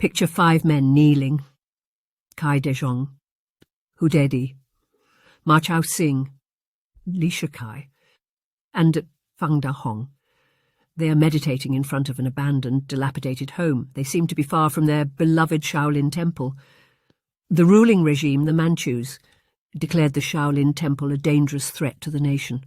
Picture 5 men kneeling. Kai Dezhong, Hu Dedi, Ma Chao Sing, Li Shikai, and Fang Da Hong. They are meditating in front of an abandoned, dilapidated home. They seem to be far from their beloved Shaolin temple. The ruling regime, the Manchus, declared the Shaolin temple a dangerous threat to the nation.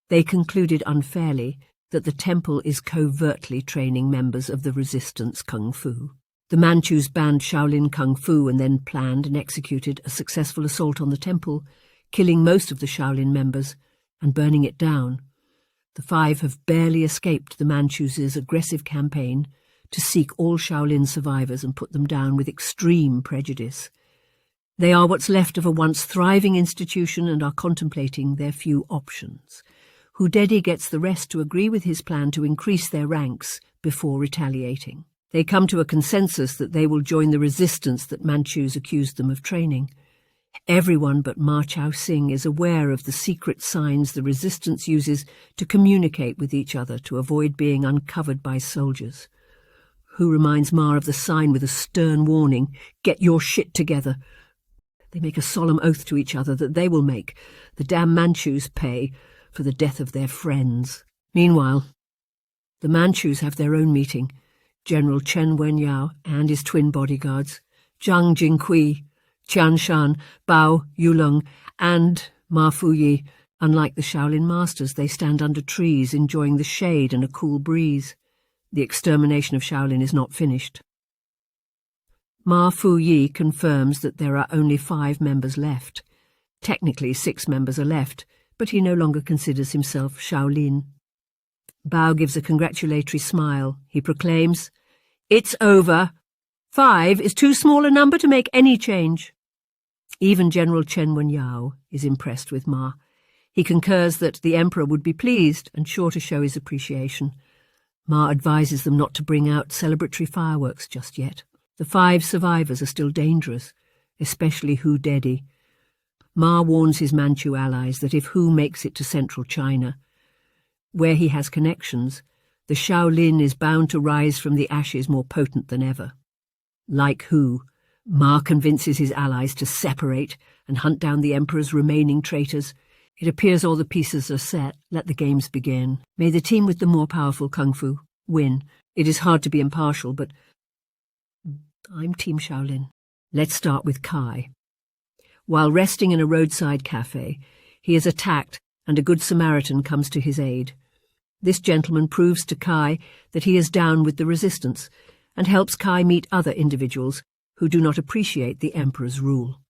They concluded unfairly that the temple is covertly training members of the resistance Kung Fu. The Manchus banned Shaolin Kung Fu and then planned and executed a successful assault on the temple, killing most of the Shaolin members and burning it down. The 5 have barely escaped the Manchus' aggressive campaign to seek all Shaolin survivors and put them down with extreme prejudice. They are what's left of a once thriving institution and are contemplating their few options. Hu Dedi gets the rest to agree with his plan to increase their ranks before retaliating. They come to a consensus that they will join the resistance that Manchus accused them of training. Everyone but Ma Chao Sing is aware of the secret signs the resistance uses to communicate with each other to avoid being uncovered by soldiers. Hu reminds Ma of the sign with a stern warning, "Get your shit together." They make a solemn oath to each other that they will make the damn Manchus pay for the death of their friends. Meanwhile, the Manchus have their own meeting. General Chen Wenyao and his twin bodyguards, Zhang Jingqi, Qian Shan, Bao Yulong, and Ma Fuyi. Unlike the Shaolin Masters, they stand under trees, enjoying the shade and a cool breeze. The extermination of Shaolin is not finished. Ma Fuyi confirms that there are only 5 members left. Technically, 6 members are left, but he no longer considers himself Shaolin. Bao gives a congratulatory smile. He proclaims, "It's over. 5 is too small a number to make any change." Even General Chen Wenyao is impressed with Ma. He concurs that the Emperor would be pleased and sure to show his appreciation. Ma advises them not to bring out celebratory fireworks just yet. The 5 survivors are still dangerous, especially Hu Dedi. Ma warns his Manchu allies that if Hu makes it to central China, where he has connections, the Shaolin is bound to rise from the ashes more potent than ever. Like Hu, Ma convinces his allies to separate and hunt down the Emperor's remaining traitors. It appears all the pieces are set. Let the games begin. May the team with the more powerful Kung Fu win. It is hard to be impartial, but I'm Team Shaolin. Let's start with Kai. While resting in a roadside cafe, he is attacked and a good Samaritan comes to his aid. This gentleman proves to Kai that he is down with the resistance and helps Kai meet other individuals who do not appreciate the Emperor's rule.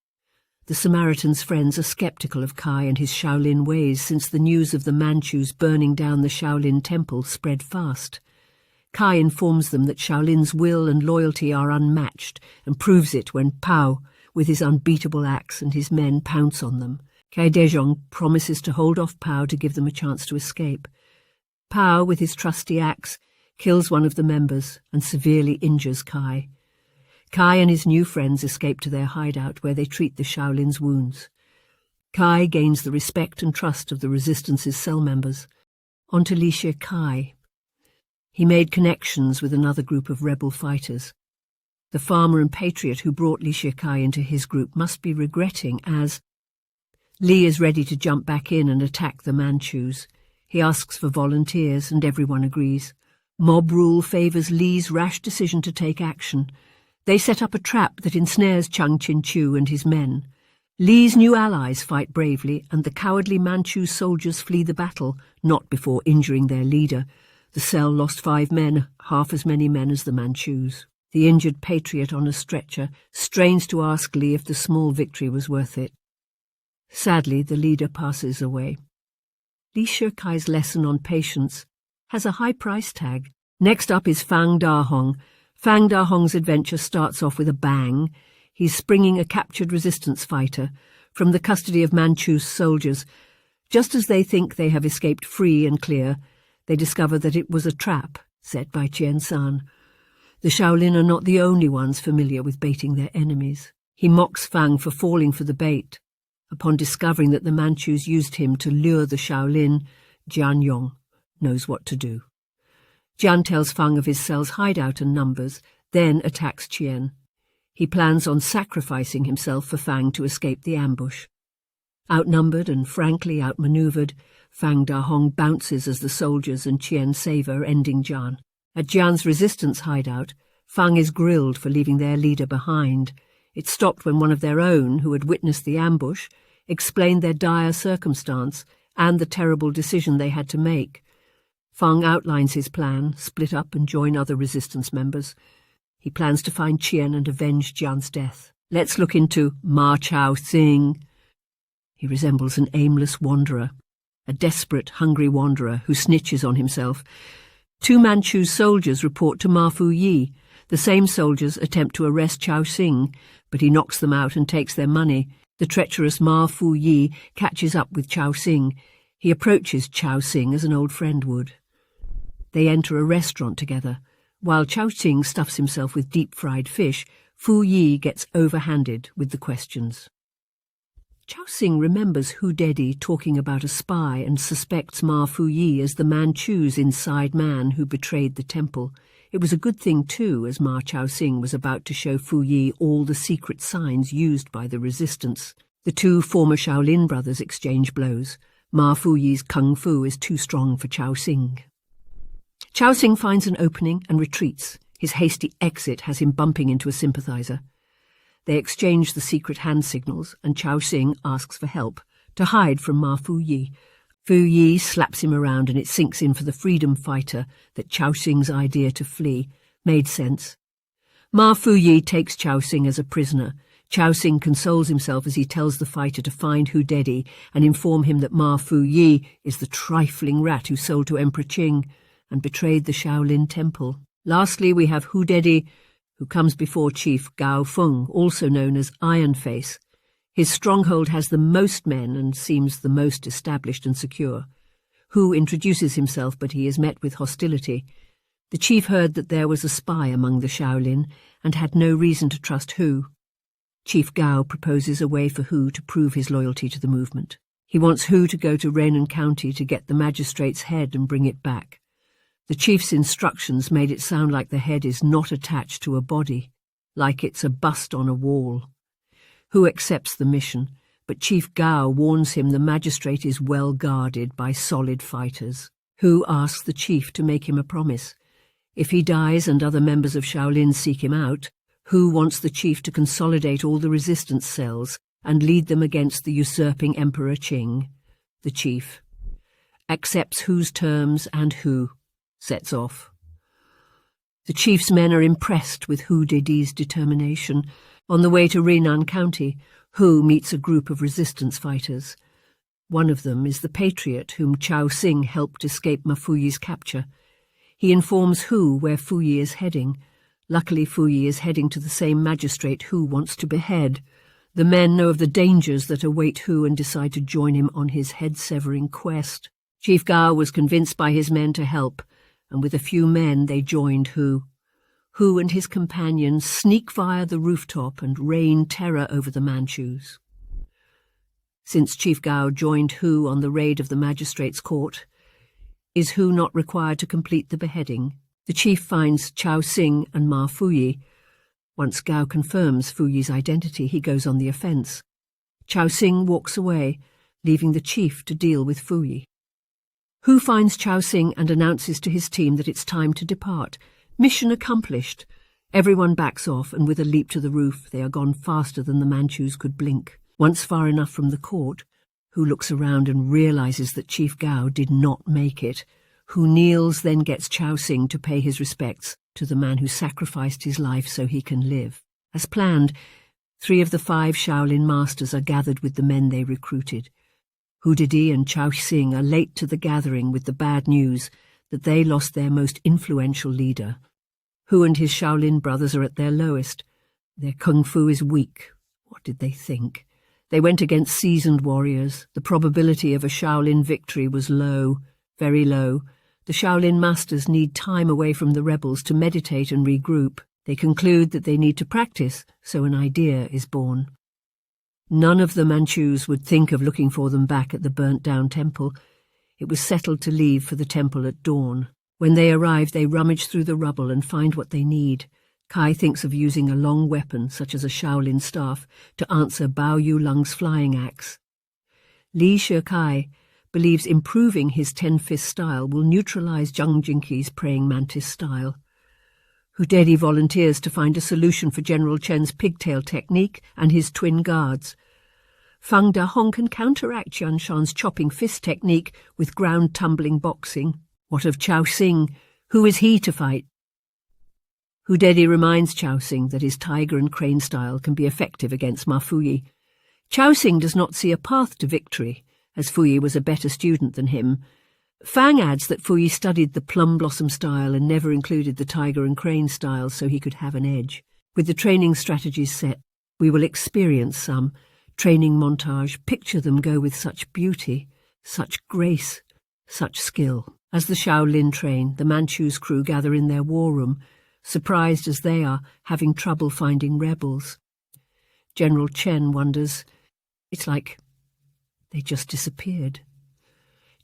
The Samaritan's friends are skeptical of Kai and his Shaolin ways since the news of the Manchus burning down the Shaolin temple spread fast. Kai informs them that Shaolin's will and loyalty are unmatched and proves it when Pao, with his unbeatable axe, and his men pounce on them. Kai Dezhong promises to hold off Pao to give them a chance to escape. Pao, with his trusty axe, kills one of the members and severely injures Kai. Kai and his new friends escape to their hideout where they treat the Shaolin's wounds. Kai gains the respect and trust of the Resistance's cell members. On to Li Shikai. He made connections with another group of rebel fighters. The farmer and patriot who brought Li Shikai into his group must be regretting as Li is ready to jump back in and attack the Manchus. He asks for volunteers and everyone agrees. Mob rule favours Li's rash decision to take action. They set up a trap that ensnares Chang Chin-chu and his men. Li's new allies fight bravely and the cowardly Manchu soldiers flee the battle, not before injuring their leader. The cell lost 5 men, half as many men as the Manchus. The injured patriot on a stretcher strains to ask Li if the small victory was worth it. Sadly, the leader passes away. Li Shikai's lesson on patience has a high price tag. Next up is Fang Dahong. Fang Dahong's adventure starts off with a bang. He's springing a captured resistance fighter from the custody of Manchu soldiers. Just as they think they have escaped free and clear, they discover that it was a trap set by Qian San. The Shaolin are not the only ones familiar with baiting their enemies. He mocks Fang for falling for the bait. Upon discovering that the Manchus used him to lure the Shaolin, Jian Yong knows what to do. Jian tells Fang of his cell's hideout and numbers. then attacks Qian. He plans on sacrificing himself for Fang to escape the ambush. Outnumbered and frankly outmaneuvered, Fang Dahong bounces as the soldiers and Qian savor ending Jian. At Jian's resistance hideout, Fang is grilled for leaving their leader behind. It stopped when one of their own, who had witnessed the ambush, explained their dire circumstance and the terrible decision they had to make. Fang outlines his plan, split up and join other resistance members. He plans to find Qian and avenge Jian's death. Let's look into Ma Chao Xing. He resembles an aimless wanderer, a desperate, hungry wanderer who snitches on himself. 2 Manchu soldiers report to Ma Fu Yi. The same soldiers attempt to arrest Chao Xing, but he knocks them out and takes their money. The treacherous Ma Fu Yi catches up with Chao Xing. He approaches Chao Xing as an old friend would. They enter a restaurant together. While Chao Xing stuffs himself with deep-fried fish, Fu Yi gets overhanded with the questions. Chao Xing remembers Hu Dedi talking about a spy and suspects Ma Fu Yi as the Manchu's inside man who betrayed the temple. It was a good thing, too, as Ma Chao Xing was about to show Fu Yi all the secret signs used by the resistance. The 2 former Shaolin brothers exchange blows. Ma Fu Yi's Kung Fu is too strong for Chao Xing. Chao Xing finds an opening and retreats. His hasty exit has him bumping into a sympathizer. They exchange the secret hand signals, and Chao Xing asks for help, to hide from Ma Fu Yi. Fu Yi slaps him around, and it sinks in for the freedom fighter that Chao Xing's idea to flee made sense. Ma Fu Yi takes Chao Xing as a prisoner. Chao Xing consoles himself as he tells the fighter to find Hu Dedi and inform him that Ma Fu Yi is the trifling rat who sold to Emperor Qing and betrayed the Shaolin temple. Lastly, we have Hu Dedi, who comes before Chief Gao Feng, also known as Iron Face. His stronghold has the most men and seems the most established and secure. Hu introduces himself, but he is met with hostility. The chief heard that there was a spy among the Shaolin and had no reason to trust Hu. Chief Gao proposes a way for Hu to prove his loyalty to the movement. He wants Hu to go to Renan County to get the magistrate's head and bring it back. The chief's instructions made it sound like the head is not attached to a body, like it's a bust on a wall. Hu accepts the mission, but Chief Gao warns him the magistrate is well guarded by solid fighters. Hu asks the chief to make him a promise. If he dies and other members of Shaolin seek him out, Hu wants the chief to consolidate all the resistance cells and lead them against the usurping Emperor Qing. The chief accepts Hu's terms, and Hu sets off. The chief's men are impressed with Hu Dedi's determination. On the way to Renan County, Hu meets a group of resistance fighters. One of them is the patriot whom Chao Xing helped escape Ma Fu Yi's capture. He informs Hu where Fu Yi is heading. Luckily, Fu Yi is heading to the same magistrate Hu wants to behead. The men know of the dangers that await Hu and decide to join him on his head-severing quest. Chief Gao was convinced by his men to help, and with a few men they joined Hu. Hu and his companions sneak via the rooftop and rain terror over the Manchus. Since Chief Gao joined Hu on the raid of the magistrate's court, is Hu not required to complete the beheading? The chief finds Chao Xing and Ma Fu Yi. Once Gao confirms Fu Yi's identity, he goes on the offence. Chao Xing walks away, leaving the chief to deal with Fu Yi. Hu finds Chao Xing and announces to his team that it's time to depart. Mission accomplished. Everyone backs off, and with a leap to the roof, they are gone faster than the Manchus could blink. Once far enough from the court, Hu looks around and realizes that Chief Gao did not make it. Hu kneels, then gets Chao Xing to pay his respects to the man who sacrificed his life so he can live. As planned, 3 of the 5 Shaolin Masters are gathered with the men they recruited. Hu Dedi and Chao Xing are late to the gathering with the bad news that they lost their most influential leader. Hu and his Shaolin brothers are at their lowest. Their kung fu is weak. What did they think? They went against seasoned warriors. The probability of a Shaolin victory was low, very low. The Shaolin Masters need time away from the rebels to meditate and regroup. They conclude that they need to practice, so an idea is born. None of the Manchus would think of looking for them back at the burnt-down temple. It was settled to leave for the temple at dawn. When they arrive, they rummage through the rubble and find what they need: Kai thinks of using a long weapon, such as a Shaolin staff, to answer Bao Yulung's flying axe. Li Shikai believes improving his ten-fist style will neutralize Zhang Jingqi's praying mantis style. Hudedi volunteers to find a solution for General Chen's pigtail technique and his twin guards. Fang Dahong can counteract Jianshan's chopping fist technique with ground-tumbling boxing. What of Chao Xing? Who is he to fight? Hudedi reminds Chao Xing that his tiger and crane style can be effective against Ma Fuyi. Chao Xing does not see a path to victory, as Fuyi was a better student than him. Fang adds that Fuyi studied the plum blossom style and never included the tiger and crane style so he could have an edge. With the training strategies set, we will experience some training montage. Picture them go with such beauty, such grace, such skill. As the Shaolin train, the Manchu's crew gather in their war room, surprised as they are, having trouble finding rebels. General Chen wonders, it's like they just disappeared.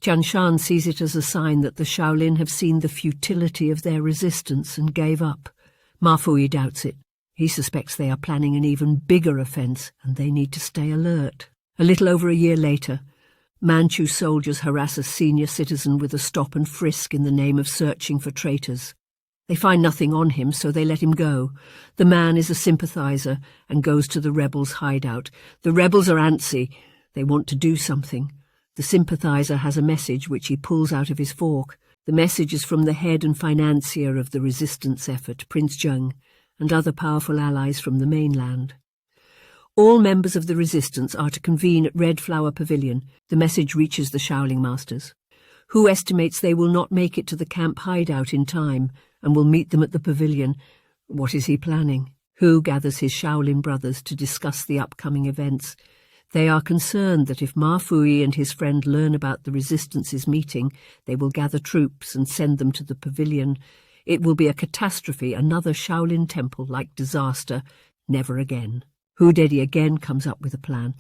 Jianshan sees it as a sign that the Shaolin have seen the futility of their resistance and gave up. Ma Fuyi doubts it. He suspects they are planning an even bigger offence and they need to stay alert. A little over a year later, Manchu soldiers harass a senior citizen with a stop and frisk in the name of searching for traitors. They find nothing on him, so they let him go. The man is a sympathizer and goes to the rebels' hideout. The rebels are antsy. They want to do something. The sympathizer has a message which he pulls out of his fork. The message is from the head and financier of the resistance effort, Prince Zheng, and other powerful allies from the mainland. All members of the resistance are to convene at Red Flower Pavilion. The message reaches the Shaolin Masters. Hu estimates they will not make it to the camp hideout in time and will meet them at the pavilion. What is he planning? Hu gathers his Shaolin brothers to discuss the upcoming events. They are concerned that if Ma Fuyi and his friend learn about the resistance's meeting, they will gather troops and send them to the pavilion. It will be a catastrophe, another Shaolin temple-like disaster. Never again. Hudedi again comes up with a plan.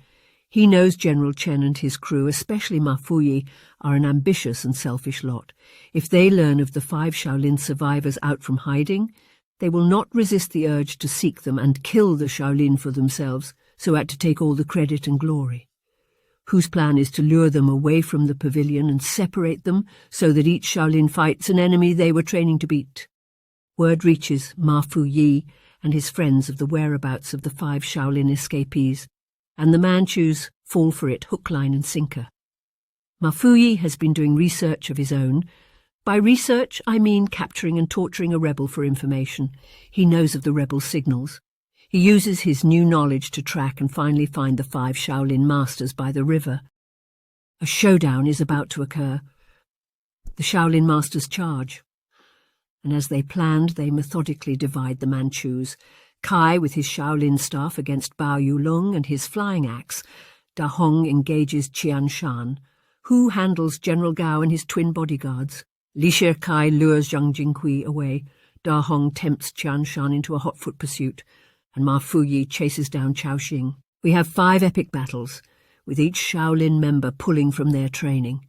He knows General Chen and his crew, especially Ma Fuyi, are an ambitious and selfish lot. If they learn of the 5 Shaolin survivors out from hiding, they will not resist the urge to seek them and kill the Shaolin for themselves, so as to take all the credit and glory. Hu's plan is to lure them away from the pavilion and separate them so that each Shaolin fights an enemy they were training to beat. Word reaches Ma Fuyi and his friends of the whereabouts of the 5 Shaolin escapees, and the Manchus fall for it hook, line and sinker. Ma Fuyi has been doing research of his own. By research, I mean capturing and torturing a rebel for information. He knows of the rebel signals. He uses his new knowledge to track and finally find the 5 Shaolin Masters by the river. A showdown is about to occur. The Shaolin Masters charge. And as they planned, they methodically divide the Manchus. Kai with his Shaolin staff against Bao Yulung and his flying axe. Dahong engages Jianshan. Hu handles General Gao and his twin bodyguards. Li Shikai lures Zhang Jingqi away. Dahong tempts Jianshan into a hot-foot pursuit, and Ma Fuyi chases down Chao Xing. We have 5 epic battles, with each Shaolin member pulling from their training.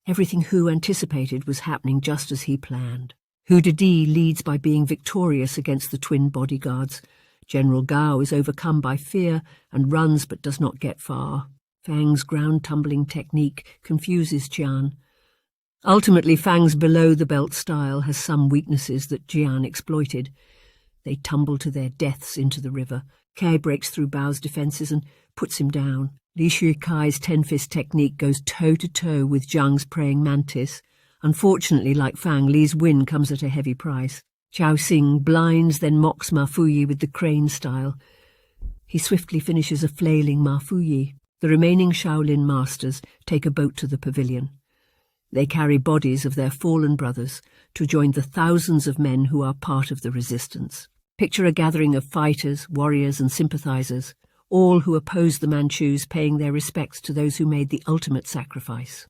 Everything Hu anticipated was happening just as he planned. Hudedi leads by being victorious against the twin bodyguards. General Gao is overcome by fear and runs but does not get far. Fang's ground-tumbling technique confuses Jian. Ultimately, Fang's below-the-belt style has some weaknesses that Jian exploited. They tumble to their deaths into the river. Kei breaks through Bao's defences and puts him down. Li Shikai's ten-fist technique goes toe-to-toe with Zhang's praying mantis. Unfortunately, like Fang, Li's win comes at a heavy price. Chao Xing blinds, then mocks Ma Fuyi with the crane style. He swiftly finishes a flailing Ma Fuyi. The remaining Shaolin Masters take a boat to the pavilion. They carry bodies of their fallen brothers to join the thousands of men who are part of the resistance. Picture a gathering of fighters, warriors and sympathizers, all who oppose the Manchus, paying their respects to those who made the ultimate sacrifice.